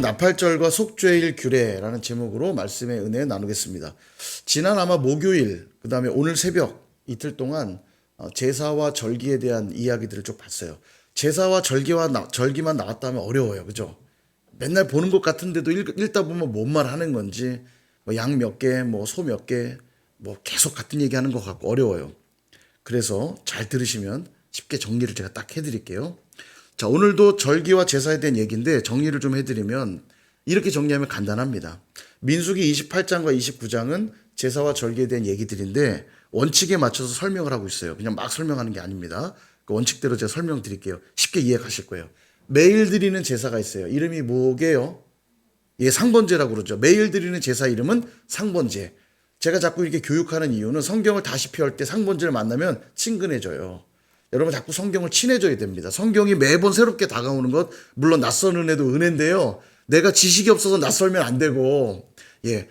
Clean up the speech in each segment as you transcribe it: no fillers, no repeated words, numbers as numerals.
나팔절과 속죄일 규례라는 제목으로 말씀의 은혜 나누겠습니다. 지난 아마 목요일, 그 다음에 오늘 새벽 이틀 동안 제사와 절기에 대한 이야기들을 쭉 봤어요. 제사와 절기만 나왔다면 어려워요. 그죠? 맨날 보는 것 같은데도 읽다 보면 뭔 말 하는 건지, 뭐 양 몇 개, 뭐 소 몇 개, 뭐 계속 같은 얘기 하는 것 같고 어려워요. 그래서 잘 들으시면 쉽게 정리를 제가 딱 해드릴게요. 자, 오늘도 절기와 제사에 대한 얘기인데 정리를 좀 해드리면 이렇게 정리하면 간단합니다. 민수기 28장과 29장은 제사와 절기에 대한 얘기들인데 원칙에 맞춰서 설명을 하고 있어요. 그냥 막 설명하는 게 아닙니다. 그 원칙대로 제가 설명드릴게요. 쉽게 이해 가실 거예요. 매일 드리는 제사가 있어요. 이름이 뭐게요? 예, 상번제라고 그러죠. 매일 드리는 제사 이름은 상번제. 제가 자꾸 이렇게 교육하는 이유는 성경을 다시 펴올 때 상번제를 만나면 친근해져요. 여러분 자꾸 성경을 친해져야 됩니다. 성경이 매번 새롭게 다가오는 것, 물론 낯선 은혜도 은혜인데요. 내가 지식이 없어서 낯설면 안 되고, 예,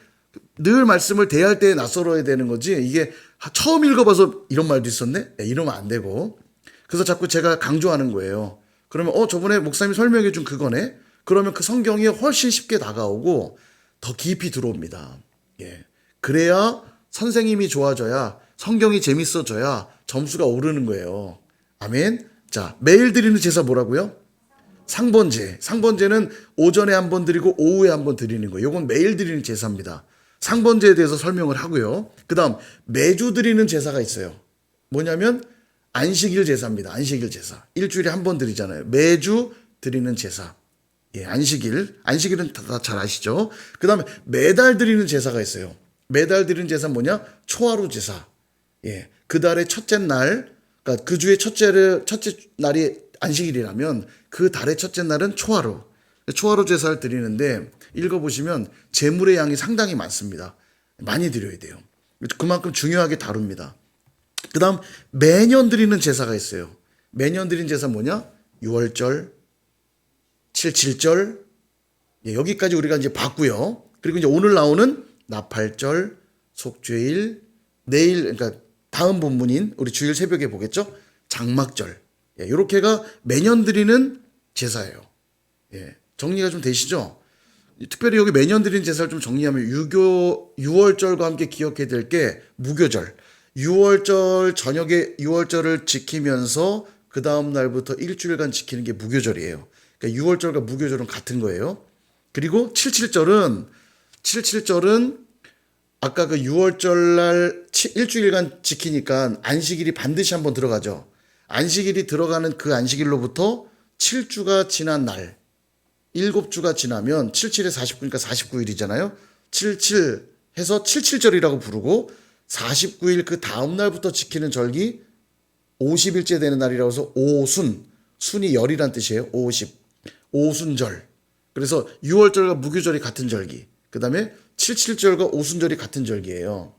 늘 말씀을 대할 때 낯설어야 되는 거지. 이게 처음 읽어봐서 이런 말도 있었네? 예, 이러면 안 되고. 그래서 자꾸 제가 강조하는 거예요. 그러면 저번에 목사님이 설명해 준 그거네? 그러면 그 성경이 훨씬 쉽게 다가오고 더 깊이 들어옵니다. 예, 그래야 선생님이 좋아져야 성경이 재밌어져야 점수가 오르는 거예요. 아멘. 자, 매일 드리는 제사 뭐라고요? 상번제. 상번제는 오전에 한 번 드리고 오후에 한 번 드리는 거예요. 이건 매일 드리는 제사입니다. 상번제에 대해서 설명을 하고요. 그 다음 매주 드리는 제사가 있어요. 뭐냐면 안식일 제사입니다. 안식일 제사. 일주일에 한 번 드리잖아요. 매주 드리는 제사. 예, 안식일은 다 잘 아시죠? 그 다음에 매달 드리는 제사가 있어요. 매달 드리는 제사는 뭐냐? 초하루 제사. 예, 그 달의 첫째 날, 그러니까 그 주의 첫째 날이 안식일이라면 그 달의 첫째 날은 초하루. 초하루 제사를 드리는데 읽어보시면 제물의 양이 상당히 많습니다. 많이 드려야 돼요. 그만큼 중요하게 다룹니다. 그 다음 매년 드리는 제사가 있어요. 매년 드리는 제사 뭐냐? 6월절, 7.7절, 예, 여기까지 우리가 이제 봤고요. 그리고 이제 오늘 나오는 나팔절, 속죄일, 내일, 그러니까 다음 본문인 우리 주일 새벽에 보겠죠? 장막절. 예, 요렇게가 매년 드리는 제사예요. 예, 정리가 좀 되시죠? 특별히 여기 매년 드리는 제사를 좀 정리하면 6월절과 함께 기억해야 될 게 무교절. 6월절 저녁에 6월절을 지키면서 그 다음 날부터 일주일간 지키는 게 무교절이에요. 그러니까 6월절과 무교절은 같은 거예요. 그리고 7.7절은 아까 그 6월절 날 일주일간 지키니까 안식일이 반드시 한번 들어가죠. 안식일이 들어가는 그 안식일로부터 7주가 지난 날, 7주가 지나면 77에 49니까 49일이잖아요. 77 해서 7.7절이라고 부르고 49일 그 다음 날부터 지키는 절기 50일째 되는 날이라고 해서 오순, 순이 열이란 뜻이에요. 오순절. 그래서 6월절과 무교절이 같은 절기. 그 다음에 7.7절과 오순절이 같은 절기예요.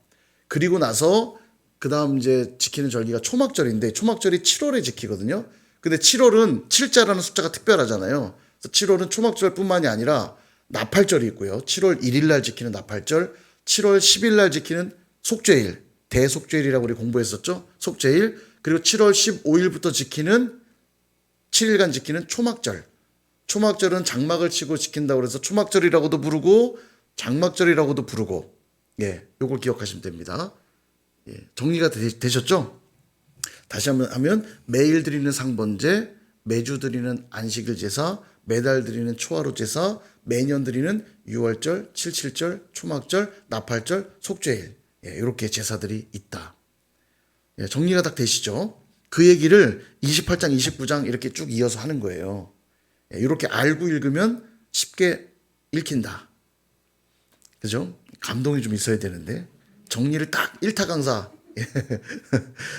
그리고 나서 그 다음 이제 지키는 절기가 초막절인데 초막절이 7월에 지키거든요. 근데 7월은 7자라는 숫자가 특별하잖아요. 그래서 7월은 초막절뿐만이 아니라 나팔절이 있고요. 7월 1일 날 지키는 나팔절, 7월 10일 날 지키는 속죄일, 대속죄일이라고 우리 공부했었죠. 속죄일. 그리고 7월 15일부터 지키는 7일간 지키는 초막절. 초막절은 장막을 치고 지킨다고 해서 초막절이라고도 부르고 장막절이라고도 부르고, 예, 요걸 기억하시면 됩니다. 예, 정리가 되셨죠? 다시 한번 하면 매일 드리는 상번제, 매주 드리는 안식일 제사, 매달 드리는 초하루 제사, 매년 드리는 6월절, 7.7절, 초막절, 나팔절, 속죄일. 예, 이렇게 제사들이 있다. 예, 정리가 딱 되시죠? 그 얘기를 28장, 29장 이렇게 쭉 이어서 하는 거예요. 예, 이렇게 알고 읽으면 쉽게 읽힌다. 그죠? 감동이 좀 있어야 되는데 정리를 딱 일타 강사.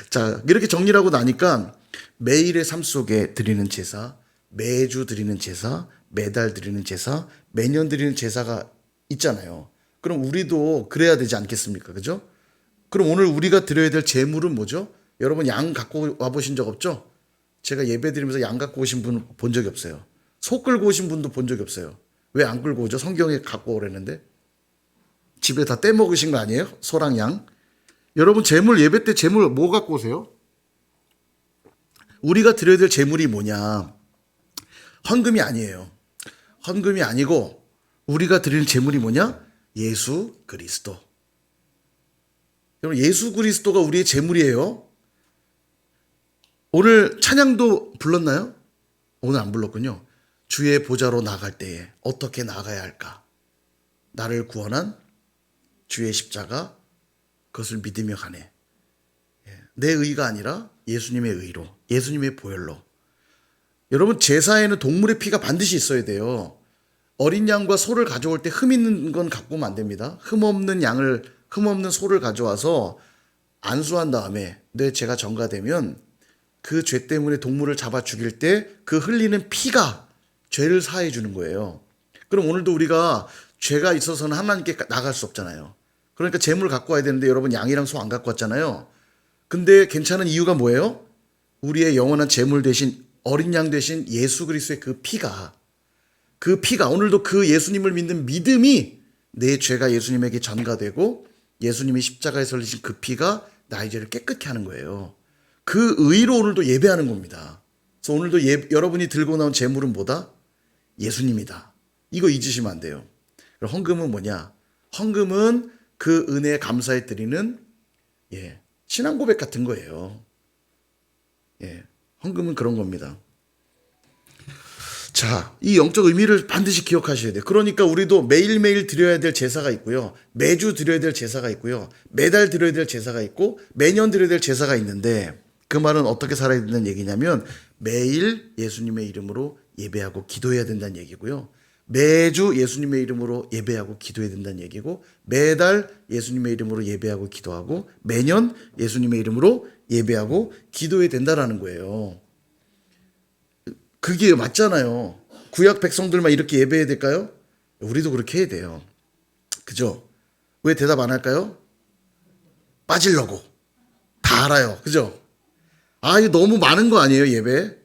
자, 이렇게 정리를 하고 나니까 매일의 삶 속에 드리는 제사, 매주 드리는 제사, 매달 드리는 제사, 매년 드리는 제사가 있잖아요. 그럼 우리도 그래야 되지 않겠습니까? 그죠? 그럼 오늘 우리가 드려야 될 제물은 뭐죠? 여러분 양 갖고 와보신 적 없죠? 제가 예배 드리면서 양 갖고 오신 분 본 적이 없어요. 소 끌고 오신 분도 본 적이 없어요. 왜 안 끌고 오죠? 성경에 갖고 오랬는데. 집에 다 떼먹으신 거 아니에요? 소랑 양. 여러분 제물 예배 때 제물 뭐 갖고 오세요? 우리가 드려야 될 제물이 뭐냐? 헌금이 아니에요. 헌금이 아니고 우리가 드리는 제물이 뭐냐? 예수 그리스도. 여러분, 예수 그리스도가 우리의 제물이에요. 오늘 찬양도 불렀나요? 오늘 안 불렀군요. 주의 보좌로 나갈 때에 어떻게 나가야 할까? 나를 구원한 주의 십자가, 그것을 믿으며 가네. 내 의가 아니라 예수님의 의로, 예수님의 보혈로. 여러분, 제사에는 동물의 피가 반드시 있어야 돼요. 어린 양과 소를 가져올 때 흠 있는 건 갖고 오면 안 됩니다. 흠 없는 소를 가져와서 안수한 다음에 내 죄가 전가되면 그 죄 때문에 동물을 잡아 죽일 때 그 흘리는 피가 죄를 사해 주는 거예요. 그럼 오늘도 우리가 죄가 있어서는 하나님께 나갈 수 없잖아요. 그러니까 제물 갖고 와야 되는데 여러분, 양이랑 소 안 갖고 왔잖아요. 근데 괜찮은 이유가 뭐예요? 우리의 영원한 제물 대신, 어린 양 대신 예수 그리스도의 그 피가 오늘도 그 예수님을 믿는 믿음이 내 죄가 예수님에게 전가되고 예수님이 십자가에서 흘리신 그 피가 나의 죄를 깨끗게 하는 거예요. 그 의로 오늘도 예배하는 겁니다. 그래서 오늘도 여러분이 들고 나온 제물은 뭐다? 예수님이다. 이거 잊으시면 안 돼요. 헌금은 뭐냐? 헌금은 그 은혜에 감사해 드리는 신앙 고백 같은 거예요. 헌금은 그런 겁니다. 자, 이 영적 의미를 반드시 기억하셔야 돼요. 그러니까 우리도 매일매일 드려야 될 제사가 있고요. 매주 드려야 될 제사가 있고요. 매달 드려야 될 제사가 있고 매년 드려야 될 제사가 있는데, 그 말은 어떻게 살아야 된다는 얘기냐면 매일 예수님의 이름으로 예배하고 기도해야 된다는 얘기고요. 매주 예수님의 이름으로 예배하고 기도해야 된다는 얘기고, 매달 예수님의 이름으로 예배하고 기도하고 매년 예수님의 이름으로 예배하고 기도해야 된다라는 거예요. 그게 맞잖아요. 구약 백성들만 이렇게 예배해야 될까요? 우리도 그렇게 해야 돼요. 그죠? 왜 대답 안 할까요? 빠지려고. 다 알아요. 그죠? 이거 너무 많은 거 아니에요, 예배?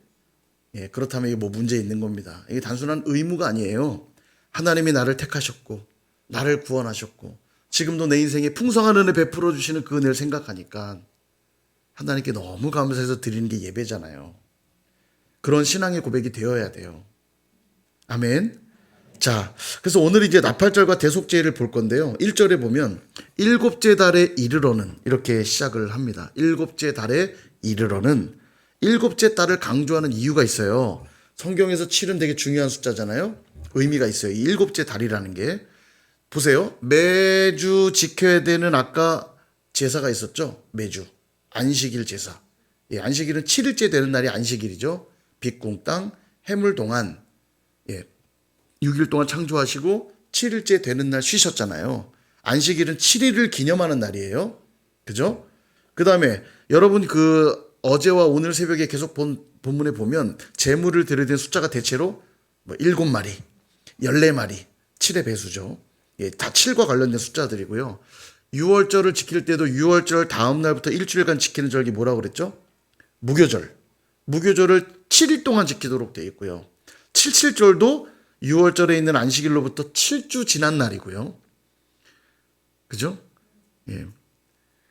그렇다면 이게 뭐 문제 있는 겁니다. 이게 단순한 의무가 아니에요. 하나님이 나를 택하셨고 나를 구원하셨고 지금도 내 인생에 풍성한 은혜 베풀어 주시는 그 은혜를 생각하니까 하나님께 너무 감사해서 드리는 게 예배잖아요. 그런 신앙의 고백이 되어야 돼요. 아멘. 자, 그래서 오늘 이제 나팔절과 대속죄를 볼 건데요. 1절에 보면 일곱째 달에 이르러는 이렇게 시작을 합니다. 일곱째 달에 이르러는, 일곱째 달을 강조하는 이유가 있어요. 성경에서 7은 되게 중요한 숫자잖아요. 의미가 있어요. 이 일곱째 달이라는 게. 보세요. 매주 지켜야 되는 아까 제사가 있었죠. 매주. 안식일 제사. 안식일은 7일째 되는 날이 안식일이죠. 빛궁 땅, 해물 동안 6일 동안 창조하시고 7일째 되는 날 쉬셨잖아요. 안식일은 7일을 기념하는 날이에요. 그죠? 그 다음에 여러분 어제와 오늘 새벽에 계속 본 본문에 보면 제물을 드려야 되는 숫자가 대체로 7마리, 14마리, 7의 배수죠. 다 7과 관련된 숫자들이고요. 6월절을 지킬 때도 6월절 다음 날부터 일주일간 지키는 절기 뭐라고 그랬죠? 무교절. 무교절을 7일 동안 지키도록 되어 있고요. 77절도 6월절에 있는 안식일로부터 7주 지난 날이고요. 그죠?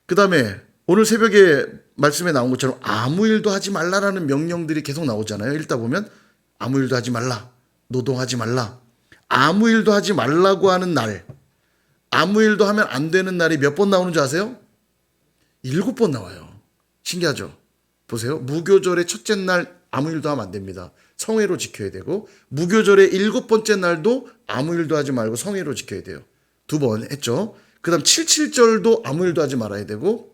그 다음에 오늘 새벽에 말씀에 나온 것처럼 아무 일도 하지 말라라는 명령들이 계속 나오잖아요. 읽다 보면 아무 일도 하지 말라, 노동하지 말라, 아무 일도 하지 말라고 하는 날, 아무 일도 하면 안 되는 날이 몇 번 나오는 줄 아세요? 7번 나와요. 신기하죠? 보세요. 무교절의 첫째 날 아무 일도 하면 안 됩니다. 성회로 지켜야 되고, 무교절의 7번째 날도 아무 일도 하지 말고 성회로 지켜야 돼요. 2번 했죠. 그 다음 77절도 아무 일도 하지 말아야 되고,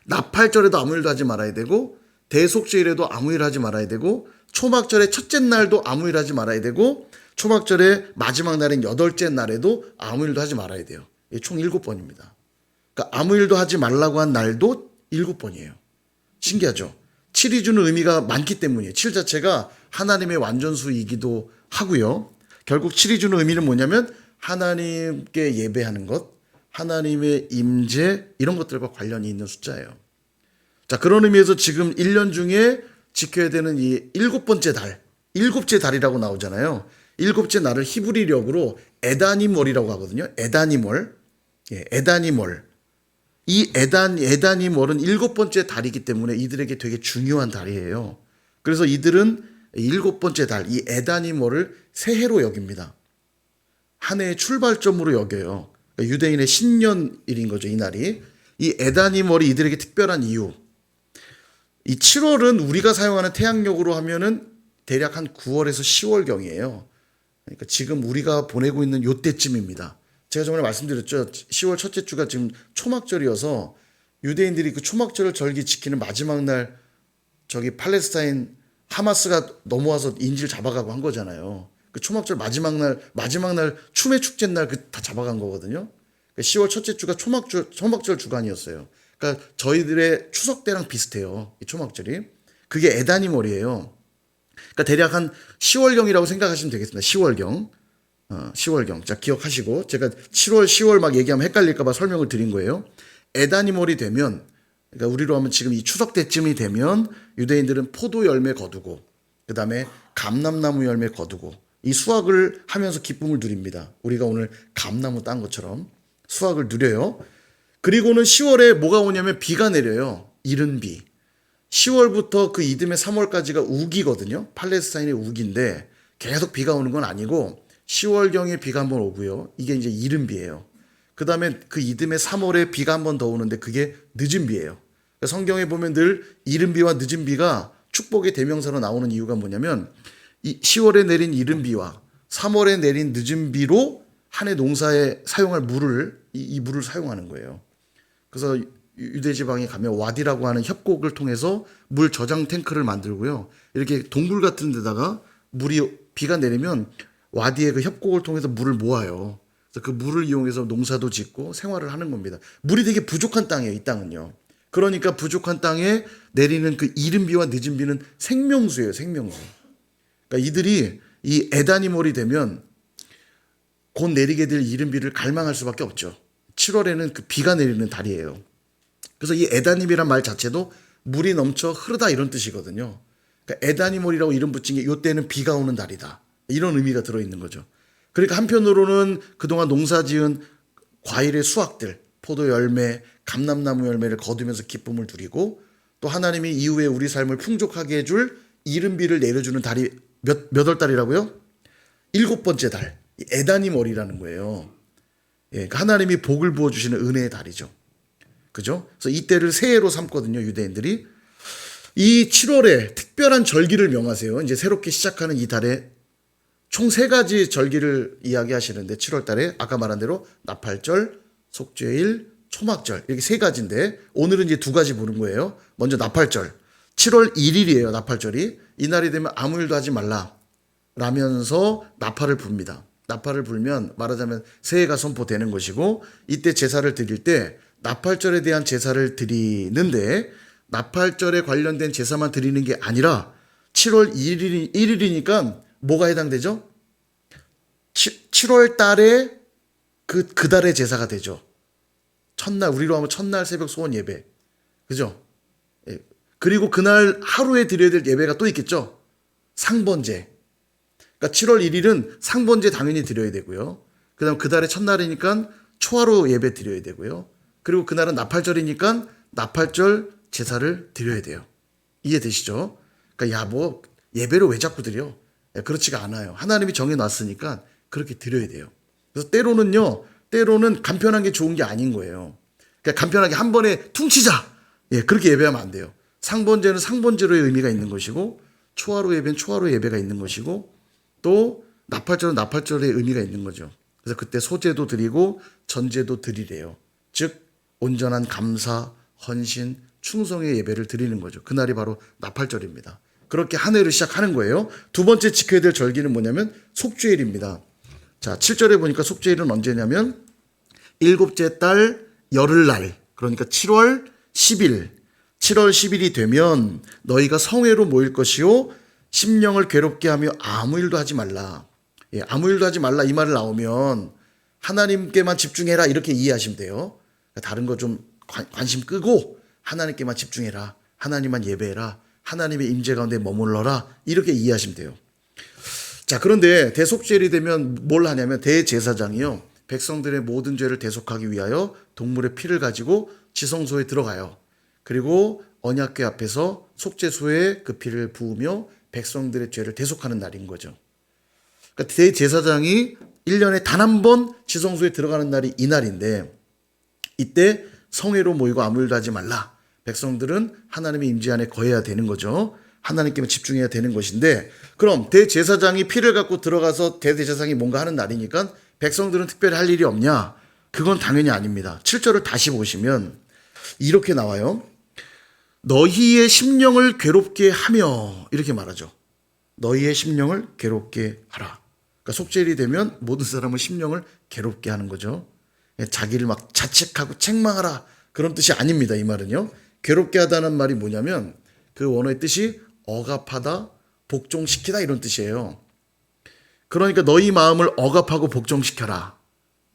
나팔절에도 아무 일도 하지 말아야 되고, 대속죄일에도 아무 일 하지 말아야 되고, 초막절의 첫째 날도 아무 일 하지 말아야 되고, 초막절의 마지막 날인 8째 날에도 아무 일도 하지 말아야 돼요. 총 7번입니다. 그러니까 아무 일도 하지 말라고 한 날도 7번이에요. 신기하죠? 7이 주는 의미가 많기 때문이에요. 7 자체가 하나님의 완전수이기도 하고요. 결국 7이 주는 의미는 뭐냐면 하나님께 예배하는 것, 하나님의 임재, 이런 것들과 관련이 있는 숫자예요. 자, 그런 의미에서 지금 1년 중에 지켜야 되는 이 7번째 달, 7째 달이라고 나오잖아요. 7째 날을 히브리력으로 에다니몰이라고 하거든요. 에다니몰. 에다니몰. 이 에다니몰은 7번째 달이기 때문에 이들에게 되게 중요한 달이에요. 그래서 이들은 7번째 달, 이 에다니몰을 새해로 여깁니다. 한 해의 출발점으로 여겨요. 그러니까 유대인의 신년일인 거죠, 이 날이. 이 에다니멀이 이들에게 특별한 이유. 이 7월은 우리가 사용하는 태양력으로 하면은 대략 한 9월에서 10월경이에요. 그러니까 지금 우리가 보내고 있는 요때쯤입니다. 제가 전에 말씀드렸죠. 10월 첫째 주가 지금 초막절이어서 유대인들이 그 초막절을 절기 지키는 마지막 날 저기 팔레스타인 하마스가 넘어와서 인질 잡아가고 한 거잖아요. 그 초막절 마지막 날 춤의 축제 날 그 다 잡아간 거거든요. 10월 첫째 주가 초막절 주간이었어요. 그러니까 저희들의 추석 때랑 비슷해요. 이 초막절이. 그게 에다니멀이에요. 그러니까 대략 한 10월경이라고 생각하시면 되겠습니다. 10월경. 10월경. 자, 기억하시고 제가 7월, 10월 막 얘기하면 헷갈릴까 봐 설명을 드린 거예요. 에다니멀이 되면 그러니까 우리로 하면 지금 이 추석 때쯤이 되면 유대인들은 포도 열매 거두고 그다음에 감람나무 열매 거두고 이 수확을 하면서 기쁨을 누립니다. 우리가 오늘 감나무 딴 것처럼 수확을 누려요. 그리고는 10월에 뭐가 오냐면 비가 내려요. 이른 비. 10월부터 그 이듬해 3월까지가 우기거든요. 팔레스타인의 우기인데 계속 비가 오는 건 아니고 10월경에 비가 한번 오고요. 이게 이제 이른 비예요. 그 다음에 그 이듬해 3월에 비가 한 번 더 오는데 그게 늦은 비예요. 그러니까 성경에 보면 늘 이른 비와 늦은 비가 축복의 대명사로 나오는 이유가 뭐냐면 이 10월에 내린 이른 비와 3월에 내린 늦은 비로 한 해 농사에 사용할 물을 이 물을 사용하는 거예요. 그래서 유대 지방에 가면 와디라고 하는 협곡을 통해서 물 저장 탱크를 만들고요. 이렇게 동굴 같은 데다가 비가 내리면 와디의 그 협곡을 통해서 물을 모아요. 그래서 그 물을 이용해서 농사도 짓고 생활을 하는 겁니다. 물이 되게 부족한 땅이에요, 이 땅은요. 그러니까 부족한 땅에 내리는 그 이른 비와 늦은 비는 생명수예요, 생명수. 그러니까 이들이 이 에다니몰이 되면 곧 내리게 될 이른 비를 갈망할 수밖에 없죠. 7월에는 그 비가 내리는 달이에요. 그래서 이 에다님이란 말 자체도 물이 넘쳐 흐르다 이런 뜻이거든요. 그러니까 에다니몰이라고 이름 붙인 게 이때는 비가 오는 달이다. 이런 의미가 들어있는 거죠. 그러니까 한편으로는 그동안 농사지은 과일의 수확들, 포도 열매, 감람나무 열매를 거두면서 기쁨을 누리고 또 하나님이 이후에 우리 삶을 풍족하게 해줄 이른 비를 내려주는 달이 몇 월 달이라고요? 7번째 달. 에다니몰이라는 거예요. 예, 그러니까 하나님이 복을 부어주시는 은혜의 달이죠. 그죠? 그래서 이때를 새해로 삼거든요, 유대인들이. 이 7월에 특별한 절기를 명하세요. 이제 새롭게 시작하는 이 달에 총 3가지 절기를 이야기하시는데 7월 달에 아까 말한 대로 나팔절, 속죄일, 초막절 이렇게 3가지인데 오늘은 이제 2가지 보는 거예요. 먼저 나팔절. 7월 1일이에요, 나팔절이. 이 날이 되면 아무 일도 하지 말라 라면서 나팔을 붑니다. 나팔을 불면 말하자면 새해가 선포되는 것이고 이때 제사를 드릴 때 나팔절에 대한 제사를 드리는데 나팔절에 관련된 제사만 드리는 게 아니라 7월 1일이니까 뭐가 해당되죠? 7월 달에 그 달의 제사가 되죠. 첫날, 우리로 하면 첫날 새벽 소원 예배. 그죠? 예. 그리고 그날 하루에 드려야 될 예배가 또 있겠죠? 상번제. 그러니까 7월 1일은 상번제 당연히 드려야 되고요. 그 다음 그 달의 첫날이니까 초하루 예배 드려야 되고요. 그리고 그날은 나팔절이니까 나팔절 제사를 드려야 돼요. 이해되시죠? 그러니까 뭐 예배를 왜 자꾸 드려? 그렇지가 않아요. 하나님이 정해놨으니까 그렇게 드려야 돼요. 그래서 때로는 간편한 게 좋은 게 아닌 거예요. 그러니까 간편하게 한 번에 퉁치자. 예, 그렇게 예배하면 안 돼요. 상번제는 상번제로의 의미가 있는 것이고 초하루 예배는 초하루 예배가 있는 것이고 또 나팔절은 나팔절의 의미가 있는 거죠. 그래서 그때 소제도 드리고 전제도 드리래요. 즉 온전한 감사, 헌신, 충성의 예배를 드리는 거죠. 그날이 바로 나팔절입니다. 그렇게 한 해를 시작하는 거예요. 2번째 지켜야 될 절기는 뭐냐면 속죄일입니다. 자, 7절에 보니까 속죄일은 언제냐면 7째 달 열흘날, 그러니까 7월 10일. 7월 10일이 되면 너희가 성회로 모일 것이요 심령을 괴롭게 하며 아무 일도 하지 말라. 예, 아무 일도 하지 말라 이 말을 나오면 하나님께만 집중해라 이렇게 이해하시면 돼요. 다른 거 좀 관심 끄고 하나님께만 집중해라. 하나님만 예배해라. 하나님의 임재 가운데 머물러라. 이렇게 이해하시면 돼요. 자, 그런데 대속죄일이 되면 뭘 하냐면 대제사장이요. 백성들의 모든 죄를 대속하기 위하여 동물의 피를 가지고 지성소에 들어가요. 그리고 언약궤 앞에서 속죄소에 그 피를 부으며 백성들의 죄를 대속하는 날인 거죠. 그러니까 대제사장이 1년에 단 한 번 지성소에 들어가는 날이 이날인데 이때 성회로 모이고 아무 일도 하지 말라. 백성들은 하나님의 임재 안에 거해야 되는 거죠. 하나님께만 집중해야 되는 것인데 그럼 대제사장이 피를 갖고 들어가서 대제사장이 뭔가 하는 날이니까 백성들은 특별히 할 일이 없냐? 그건 당연히 아닙니다. 7절을 다시 보시면 이렇게 나와요. 너희의 심령을 괴롭게 하며 이렇게 말하죠. 너희의 심령을 괴롭게 하라. 그러니까 속죄일이 되면 모든 사람은 심령을 괴롭게 하는 거죠. 자기를 막 자책하고 책망하라 그런 뜻이 아닙니다. 이 말은요. 괴롭게 하다는 말이 뭐냐면 그 원어의 뜻이 억압하다, 복종시키다 이런 뜻이에요. 그러니까 너희 마음을 억압하고 복종시켜라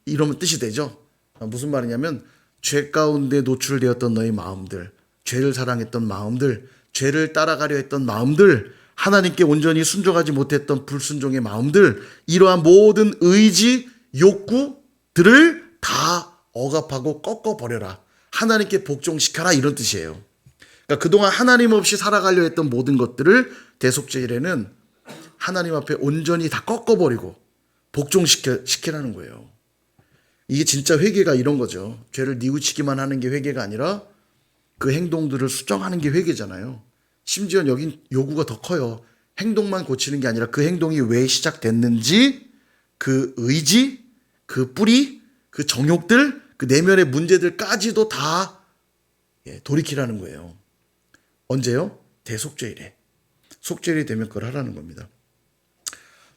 이런 뜻이 되죠. 무슨 말이냐면 죄 가운데 노출되었던 너희 마음들, 죄를 사랑했던 마음들, 죄를 따라가려 했던 마음들, 하나님께 온전히 순종하지 못했던 불순종의 마음들, 이러한 모든 의지, 욕구들을 다 억압하고 꺾어버려라. 하나님께 복종시켜라 이런 뜻이에요. 그러니까 그동안 하나님 없이 살아가려 했던 모든 것들을 대속죄일에는 하나님 앞에 온전히 다 꺾어버리고 복종시키라는 거예요. 이게 진짜 회개가 이런 거죠. 죄를 뉘우치기만 하는 게 회개가 아니라 그 행동들을 수정하는 게 회개잖아요. 심지어 여긴 요구가 더 커요. 행동만 고치는 게 아니라 그 행동이 왜 시작됐는지 그 의지, 그 뿌리, 그 정욕들, 그 내면의 문제들까지도 다 돌이키라는 거예요. 언제요? 대속죄일에. 속죄일이 되면 그걸 하라는 겁니다.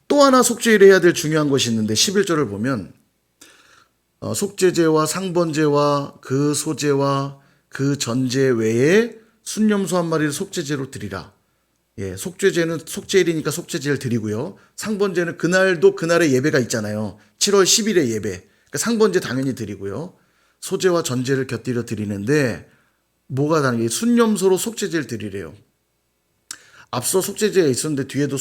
또 하나 속죄일에 해야 될 중요한 것이 있는데 11절을 보면 속죄제와 상번제와 그 소제와 그 전제 외에 순염소 한 마리를 속죄제로 드리라. 속죄제는 속죄일이니까 속죄제를 드리고요. 상번제는 그날도 그날의 예배가 있잖아요. 7월 10일의 예배. 그러니까 상번제 당연히 드리고요. 소제와 전제를 곁들여 드리는데 뭐가 다른 게 순염소로 속죄제를 드리래요. 앞서 속죄제가 있었는데 뒤에도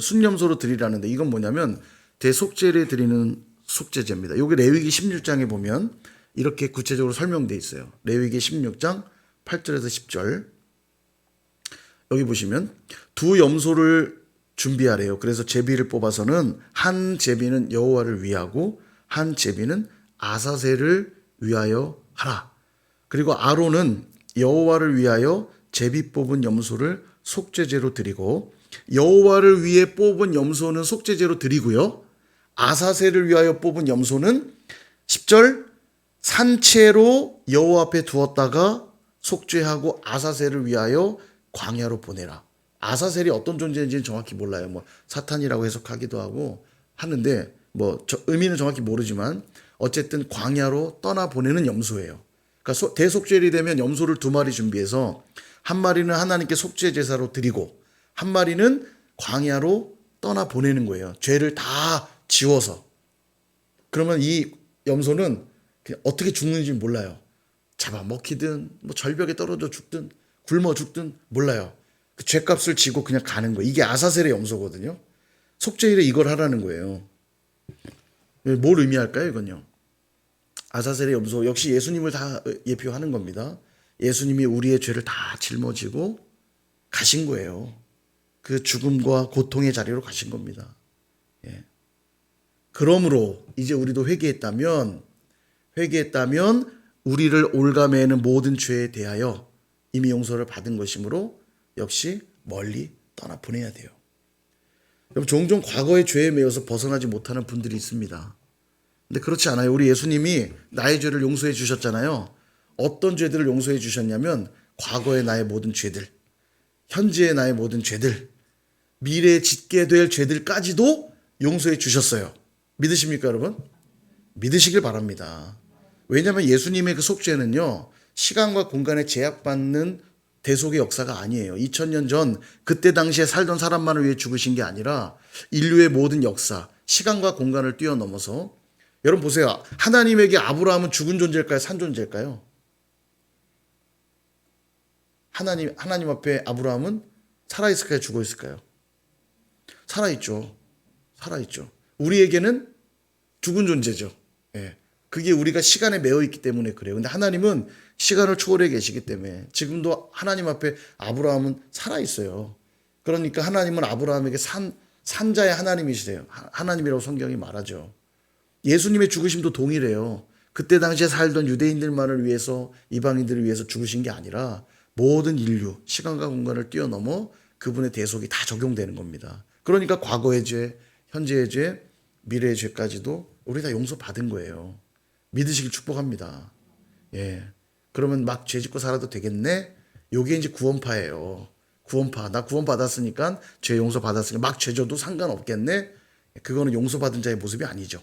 순염소로 드리라는데 이건 뭐냐면 대속죄를 드리는 속죄제입니다. 여기 레위기 16장에 보면 이렇게 구체적으로 설명되어 있어요. 레위기 16장 8절에서 10절. 여기 보시면 두 염소를 준비하래요. 그래서 제비를 뽑아서는 한 제비는 여호와를 위하고 한 제비는 아사셀을 위하여 하라. 그리고 아론은 여호와를 위하여 제비 뽑은 염소를 속죄제로 드리고 여호와를 위해 뽑은 염소는 속죄제로 드리고요. 아사셀을 위하여 뽑은 염소는 10절 산채로 여호와 앞에 두었다가 속죄하고 아사셀을 위하여 광야로 보내라. 아사셀이 어떤 존재인지는 정확히 몰라요. 뭐 사탄이라고 해석하기도 하고 하는데 의미는 정확히 모르지만 어쨌든 광야로 떠나 보내는 염소예요. 그러니까 대속죄일이 되면 염소를 2마리 준비해서 한 마리는 하나님께 속죄 제사로 드리고 한 마리는 광야로 떠나 보내는 거예요. 죄를 다 지워서. 그러면 이 염소는 그냥 어떻게 죽는지 몰라요. 잡아먹히든 절벽에 떨어져 죽든 굶어 죽든 몰라요. 그 죄값을 지고 그냥 가는 거예요. 이게 아사셀의 염소거든요. 속죄일에 이걸 하라는 거예요. 뭘 의미할까요, 이건요? 아사셀의 염소 역시 예수님을 다 예표하는 겁니다. 예수님이 우리의 죄를 다 짊어지고 가신 거예요. 그 죽음과 고통의 자리로 가신 겁니다. 그러므로 이제 우리도 회개했다면 우리를 올가매는 모든 죄에 대하여 이미 용서를 받은 것이므로 역시 멀리 떠나 보내야 돼요. 여러분 종종 과거의 죄에 매여서 벗어나지 못하는 분들이 있습니다. 근데 그렇지 않아요. 우리 예수님이 나의 죄를 용서해 주셨잖아요. 어떤 죄들을 용서해 주셨냐면 과거의 나의 모든 죄들, 현재의 나의 모든 죄들, 미래에 짓게 될 죄들까지도 용서해 주셨어요. 믿으십니까 여러분? 믿으시길 바랍니다. 왜냐하면 예수님의 그 속죄는요. 시간과 공간에 제약받는 대속의 역사가 아니에요. 2000년 전 그때 당시에 살던 사람만을 위해 죽으신 게 아니라 인류의 모든 역사, 시간과 공간을 뛰어넘어서 여러분 보세요. 하나님에게 아브라함은 죽은 존재일까요? 산 존재일까요? 하나님 앞에 아브라함은 살아있을까요? 죽어있을까요? 살아있죠. 우리에게는 죽은 존재죠. 그게 우리가 시간에 매여 있기 때문에 그래요. 근데 하나님은 시간을 초월해 계시기 때문에 지금도 하나님 앞에 아브라함은 살아있어요. 그러니까 하나님은 아브라함에게 산자의 하나님이시래요. 하나님이라고 성경이 말하죠. 예수님의 죽으심도 동일해요. 그때 당시에 살던 유대인들만을 위해서, 이방인들을 위해서 죽으신 게 아니라 모든 인류, 시간과 공간을 뛰어넘어 그분의 대속이 다 적용되는 겁니다. 그러니까 과거의 죄, 현재의 죄, 미래의 죄까지도 우리 다 용서받은 거예요. 믿으시길 축복합니다. 예. 그러면 막 죄 짓고 살아도 되겠네? 요게 이제 구원파예요. 구원파. 나 구원받았으니까, 죄 용서받았으니까 막 죄 져도 상관없겠네? 그거는 용서받은 자의 모습이 아니죠.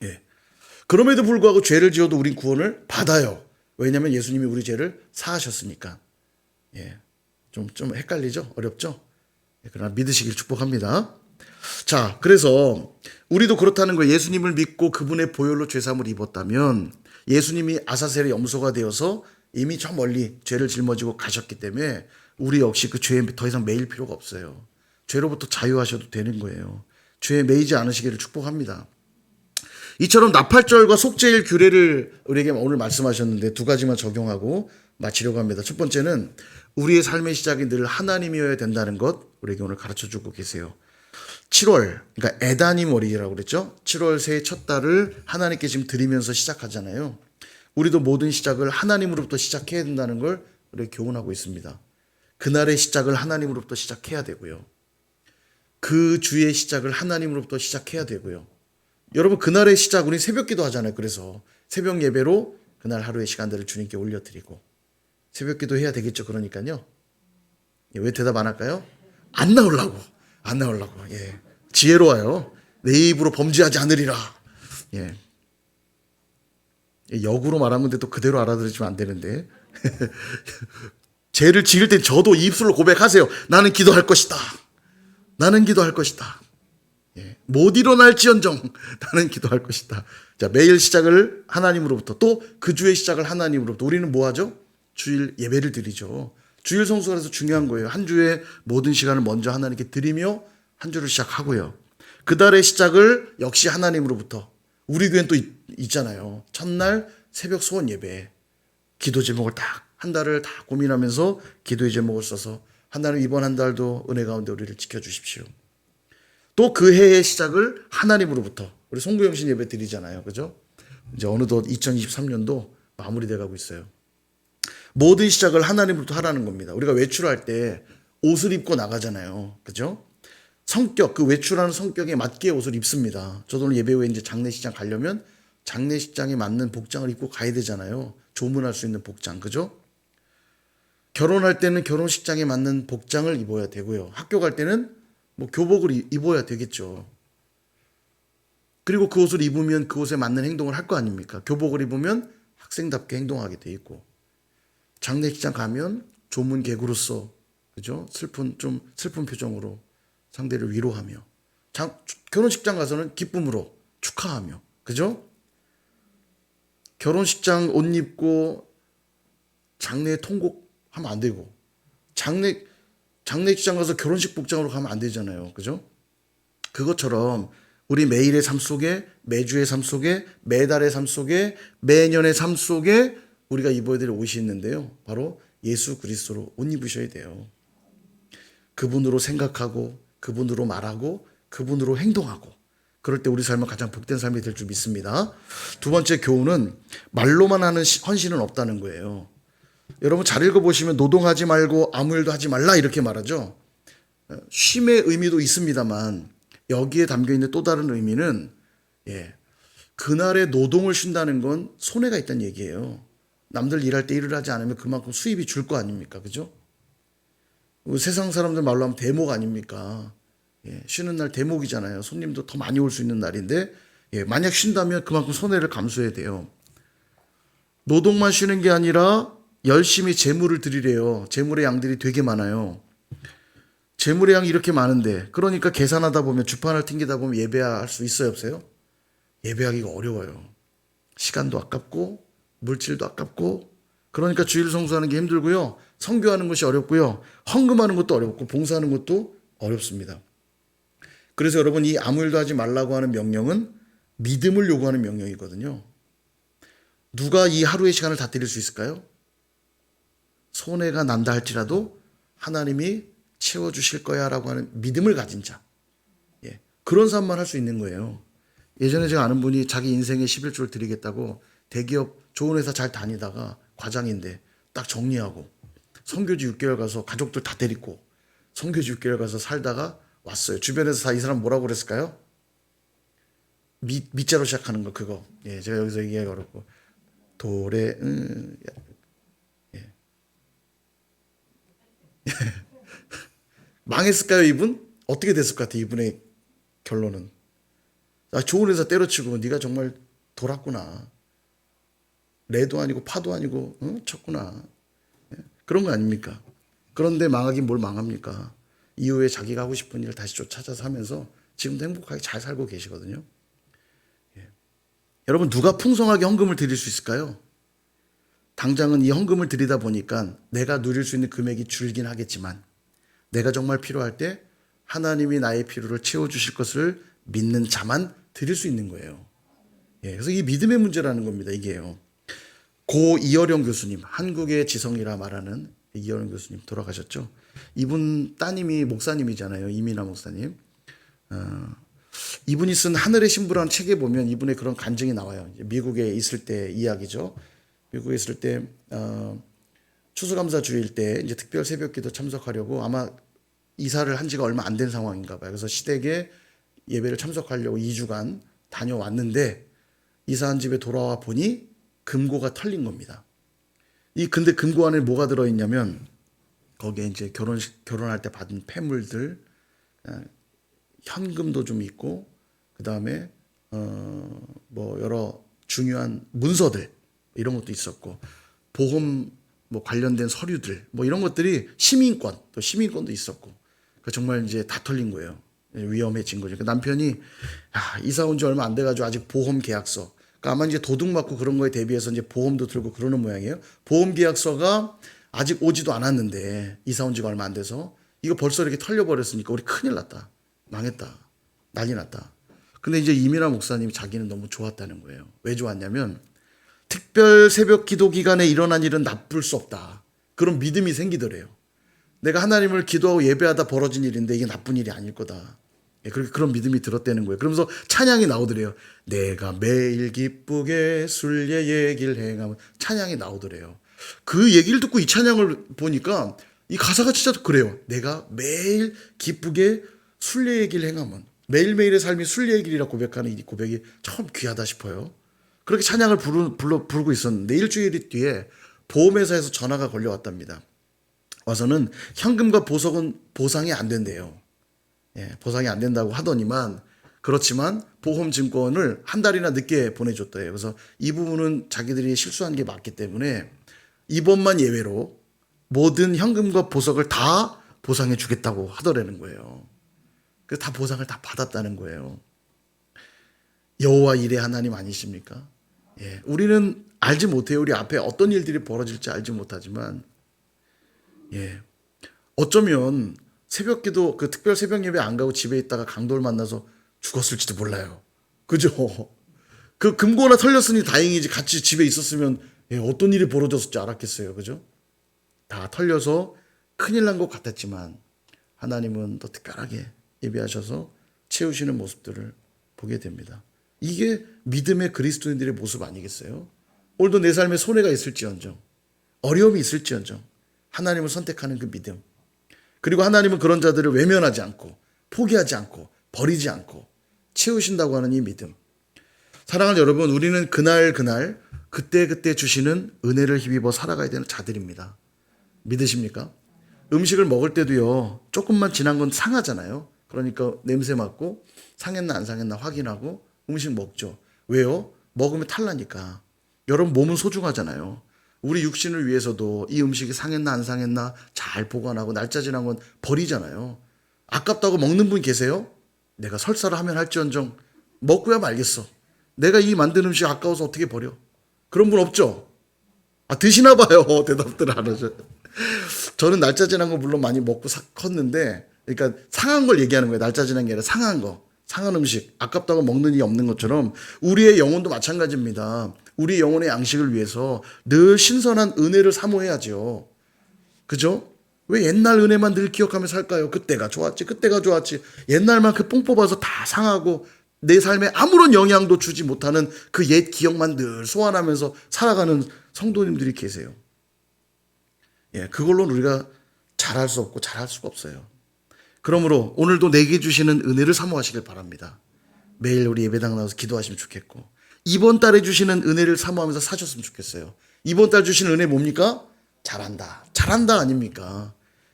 예. 그럼에도 불구하고 죄를 지어도 우린 구원을 받아요. 왜냐하면 예수님이 우리 죄를 사하셨으니까. 예. 좀 헷갈리죠? 어렵죠? 예. 그러나 믿으시길 축복합니다. 자, 그래서 우리도 그렇다는 거예요. 예수님을 믿고 그분의 보혈로 죄사함을 입었다면 예수님이 아사셀의 염소가 되어서 이미 저 멀리 죄를 짊어지고 가셨기 때문에 우리 역시 그 죄에 더 이상 매일 필요가 없어요. 죄로부터 자유하셔도 되는 거예요. 죄에 매이지 않으시기를 축복합니다. 이처럼 나팔절과 속죄일 규례를 우리에게 오늘 말씀하셨는데 두 가지만 적용하고 마치려고 합니다. 첫 번째는 우리의 삶의 시작이 늘 하나님이어야 된다는 것 우리에게 오늘 가르쳐주고 계세요. 7월, 그러니까 에다님 월이라고 그랬죠. 7월 새해 첫 달을 하나님께 지금 드리면서 시작하잖아요. 우리도 모든 시작을 하나님으로부터 시작해야 된다는 걸 우리가 교훈하고 있습니다. 그날의 시작을 하나님으로부터 시작해야 되고요. 그 주의 시작을 하나님으로부터 시작해야 되고요. 여러분, 그날의 시작, 우리 새벽기도 하잖아요. 그래서 새벽 예배로 그날 하루의 시간들을 주님께 올려드리고 새벽기도 해야 되겠죠. 그러니까요. 왜 대답 안 할까요? 안 나오려고. 예. 지혜로워요. 내 입으로 범죄하지 않으리라. 예. 역으로 말한 건데 또 그대로 알아들으시면 안 되는데. 죄를 지을 땐 저도 입술로 고백하세요. 나는 기도할 것이다. 예. 못 일어날지언정 나는 기도할 것이다. 자, 매일 시작을 하나님으로부터 또 그 주의 시작을 하나님으로부터 우리는 뭐 하죠? 주일 예배를 드리죠. 주일 성수가 그래서 중요한 거예요. 한 주의 모든 시간을 먼저 하나님께 드리며 한 주를 시작하고요. 그 달의 시작을 역시 하나님으로부터 우리 교회는 또 있잖아요. 첫날 새벽 소원 예배 기도 제목을 딱 한 달을 다 고민하면서 기도의 제목을 써서 하나님 이번 한 달도 은혜 가운데 우리를 지켜주십시오. 또 그 해의 시작을 하나님으로부터 우리 송구영신 예배 드리잖아요. 그죠? 이제 어느덧 2023년도 마무리돼 가고 있어요. 모든 시작을 하나님으로부터 하라는 겁니다. 우리가 외출할 때 옷을 입고 나가잖아요. 그죠? 성격, 그 외출하는 성격에 맞게 옷을 입습니다. 저도 오늘 예배 후에 이제 장례식장 가려면 장례식장에 맞는 복장을 입고 가야 되잖아요. 조문할 수 있는 복장. 그죠? 결혼할 때는 결혼식장에 맞는 복장을 입어야 되고요. 학교 갈 때는 뭐 교복을 입어야 되겠죠. 그리고 그 옷을 입으면 그 옷에 맞는 행동을 할 거 아닙니까? 교복을 입으면 학생답게 행동하게 돼 있고 장례식장 가면 조문 개구로서 그죠? 슬픈 표정으로 상대를 위로하며 결혼식장 가서는 기쁨으로 축하하며 그죠? 결혼식장 옷 입고 장례 통곡하면 안 되고 장례식장 가서 결혼식 복장으로 가면 안 되잖아요. 그죠? 그것처럼 우리 매일의 삶 속에 매주의 삶 속에 매달의 삶 속에 매년의 삶 속에 우리가 입어야 될 옷이 있는데요. 바로 예수 그리스도로 옷 입으셔야 돼요. 그분으로 생각하고 그분으로 말하고 그분으로 행동하고 그럴 때 우리 삶은 가장 복된 삶이 될 줄 믿습니다. 두 번째 교훈은 말로만 하는 헌신은 없다는 거예요. 여러분 잘 읽어보시면 노동하지 말고 아무 일도 하지 말라 이렇게 말하죠. 쉼의 의미도 있습니다만 여기에 담겨있는 또 다른 의미는 그날의 노동을 쉰다는 건 손해가 있다는 얘기예요. 남들 일할 때 일을 하지 않으면 그만큼 수입이 줄 거 아닙니까? 그죠? 세상 사람들 말로 하면 대목 아닙니까? 쉬는 날 대목이잖아요. 손님도 더 많이 올 수 있는 날인데 만약 쉰다면 그만큼 손해를 감수해야 돼요. 노동만 쉬는 게 아니라 열심히 재물을 드리래요. 재물의 양들이 되게 많아요. 재물의 양이 이렇게 많은데 그러니까 계산하다 보면 주판을 튕기다 보면 예배할 수 있어요 없어요? 예배하기가 어려워요. 시간도 아깝고 물질도 아깝고 그러니까 주일 성수하는 게 힘들고요. 선교하는 것이 어렵고요. 헌금하는 것도 어렵고 봉사하는 것도 어렵습니다. 그래서 여러분 이 아무 일도 하지 말라고 하는 명령은 믿음을 요구하는 명령이거든요. 누가 이 하루의 시간을 다 드릴 수 있을까요? 손해가 난다 할지라도 하나님이 채워주실 거야 라고 하는 믿음을 가진 자. 그런 사람만 할 수 있는 거예요. 예전에 제가 아는 분이 자기 인생의 11조를 드리겠다고 대기업 좋은 회사 잘 다니다가 과장인데 딱 정리하고 선교지 6개월 가서 가족들 다 데리고 선교지 6개월 가서 살다가 왔어요. 주변에서 다 이 사람 뭐라고 그랬을까요? 밑자로 시작하는 거 그거. 예, 제가 여기서 얘기하기 어렵고 도레 예. 망했을까요, 이분? 어떻게 됐을 것 같아, 이분의 결론은. 좋은 회사 때려치고 네가 정말 돌았구나. 레도 아니고 파도 아니고 쳤구나. 그런 거 아닙니까? 그런데 망하긴 뭘 망합니까? 이후에 자기가 하고 싶은 일을 다시 쫓아서 하면서 지금도 행복하게 잘 살고 계시거든요. 예. 여러분 누가 풍성하게 헌금을 드릴 수 있을까요? 당장은 이 헌금을 드리다 보니까 내가 누릴 수 있는 금액이 줄긴 하겠지만 내가 정말 필요할 때 하나님이 나의 필요를 채워주실 것을 믿는 자만 드릴 수 있는 거예요. 예, 그래서 이 믿음의 문제라는 겁니다. 이게요. 고 이어령 교수님, 한국의 지성이라 말하는 이어령 교수님 돌아가셨죠. 이분 따님이 목사님이잖아요. 이민아 목사님. 이분이 쓴 하늘의 신부라는 책에 보면 이분의 그런 간증이 나와요. 미국에 있을 때 이야기죠. 미국에 있을 때 추수감사 주일 때 이제 특별 새벽기도 참석하려고 아마 이사를 한 지가 얼마 안 된 상황인가 봐요. 그래서 시댁에 예배를 참석하려고 2주간 다녀왔는데 이사한 집에 돌아와 보니 금고가 털린 겁니다. 근데 금고 안에 뭐가 들어있냐면 거기에 이제 결혼할 때 받은 폐물들, 현금도 좀 있고 그 다음에 뭐 여러 중요한 문서들 이런 것도 있었고 보험 뭐 관련된 서류들 뭐 이런 것들이 또 시민권도 있었고 정말 이제 다 털린 거예요. 위험해진 거죠. 남편이 이사 온 지 얼마 안 돼가지고 아직 보험 계약서, 그러니까 아마 이제 도둑 맞고 그런 거에 대비해서 이제 보험도 들고 그러는 모양이에요. 보험 계약서가 아직 오지도 않았는데 이사 온 지가 얼마 안 돼서 이거 벌써 이렇게 털려버렸으니까 우리 큰일 났다, 망했다, 난리 났다. 근데 이제 이민아 목사님이 자기는 너무 좋았다는 거예요. 왜 좋았냐면 특별 새벽 기도 기간에 일어난 일은 나쁠 수 없다. 그런 믿음이 생기더래요. 내가 하나님을 기도하고 예배하다 벌어진 일인데 이게 나쁜 일이 아닐 거다. 그런 믿음이 들었다는 거예요. 그러면서 찬양이 나오더래요. 내가 매일 기쁘게 순례 얘기를 행하면 찬양이 나오더래요. 그 얘기를 듣고 이 찬양을 보니까 이 가사가 진짜 그래요. 내가 매일 기쁘게 순례 얘기를 행하면 매일매일의 삶이 순례 얘기라 고백하는 이 고백이 참 귀하다 싶어요. 그렇게 찬양을 부르고 있었는데 일주일 뒤에 보험회사에서 전화가 걸려왔답니다. 와서는 현금과 보석은 보상이 안 된대요. 예, 보상이 안 된다고 하더니만 그렇지만 보험증권을 한 달이나 늦게 보내줬대요. 그래서 이 부분은 자기들이 실수한 게 맞기 때문에 이번만 예외로 모든 현금과 보석을 다 보상해 주겠다고 하더라는 거예요. 그래서 다 보상을 다 받았다는 거예요. 여호와 일의 하나님 아니십니까? 예, 우리는 알지 못해요. 우리 앞에 어떤 일들이 벌어질지 알지 못하지만 예, 어쩌면 새벽기도 그 특별 새벽 예배 안 가고 집에 있다가 강도를 만나서 죽었을지도 몰라요. 그죠? 그 금고 하나 털렸으니 다행이지 같이 집에 있었으면 어떤 일이 벌어졌을지 알았겠어요. 그죠? 다 털려서 큰일 난 것 같았지만 하나님은 더 특별하게 예배하셔서 채우시는 모습들을 보게 됩니다. 이게 믿음의 그리스도인들의 모습 아니겠어요? 오늘도 내 삶에 손해가 있을지언정 어려움이 있을지언정 하나님을 선택하는 그 믿음, 그리고 하나님은 그런 자들을 외면하지 않고 포기하지 않고 버리지 않고 채우신다고 하는 이 믿음. 사랑하는 여러분, 우리는 그날 그때 주시는 은혜를 힘입어 살아가야 되는 자들입니다. 믿으십니까? 음식을 먹을 때도요, 조금만 지난 건 상하잖아요. 그러니까 냄새 맡고 상했나 안 상했나 확인하고 음식 먹죠. 왜요? 먹으면 탈나니까. 여러분 몸은 소중하잖아요. 우리 육신을 위해서도 이 음식이 상했나 안 상했나 잘 보관하고 날짜 지난 건 버리잖아요. 아깝다고 먹는 분 계세요? 내가 설사를 하면 할지언정 먹고야 말겠어. 내가 이 만든 음식 아까워서 어떻게 버려? 그런 분 없죠? 드시나 봐요. 대답들 안 하죠. 저는 날짜 지난 거 물론 많이 먹고 컸는데, 그러니까 상한 걸 얘기하는 거예요. 날짜 지난 게 아니라 상한 거. 상한 음식, 아깝다고 먹는 일이 없는 것처럼 우리의 영혼도 마찬가지입니다. 우리 영혼의 양식을 위해서 늘 신선한 은혜를 사모해야죠. 그죠? 왜 옛날 은혜만 늘 기억하며 살까요? 그때가 좋았지, 그때가 좋았지. 옛날만 그 뽕 뽑아서 다 상하고 내 삶에 아무런 영향도 주지 못하는 그 옛 기억만 늘 소환하면서 살아가는 성도님들이 계세요. 예, 그걸로는 우리가 잘할 수 없고 잘할 수가 없어요. 그러므로 오늘도 내게 주시는 은혜를 사모하시길 바랍니다. 매일 우리 예배당 나와서 기도하시면 좋겠고, 이번 달에 주시는 은혜를 사모하면서 사셨으면 좋겠어요. 이번 달 주시는 은혜 뭡니까? 잘한다. 잘한다 아닙니까?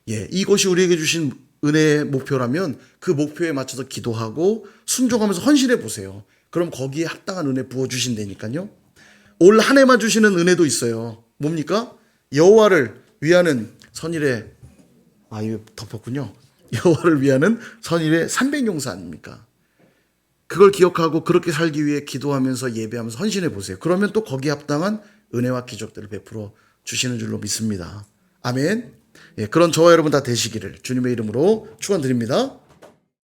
예, 이것이 우리에게 주신 은혜의 목표라면 그 목표에 맞춰서 기도하고 순종하면서 헌신해 보세요. 그럼 거기에 합당한 은혜 부어주신다니까요. 올 한 해만 주시는 은혜도 있어요. 뭡니까? 여호와를 위하는 선일의, 이거 덮었군요. 여호와를 위하는 선일의 300용사 아닙니까? 그걸 기억하고 그렇게 살기 위해 기도하면서 예배하면서 헌신해 보세요. 그러면 또 거기에 합당한 은혜와 기적들을 베풀어 주시는 줄로 믿습니다. 아멘. 예, 그런 저와 여러분 다 되시기를 주님의 이름으로 축원드립니다.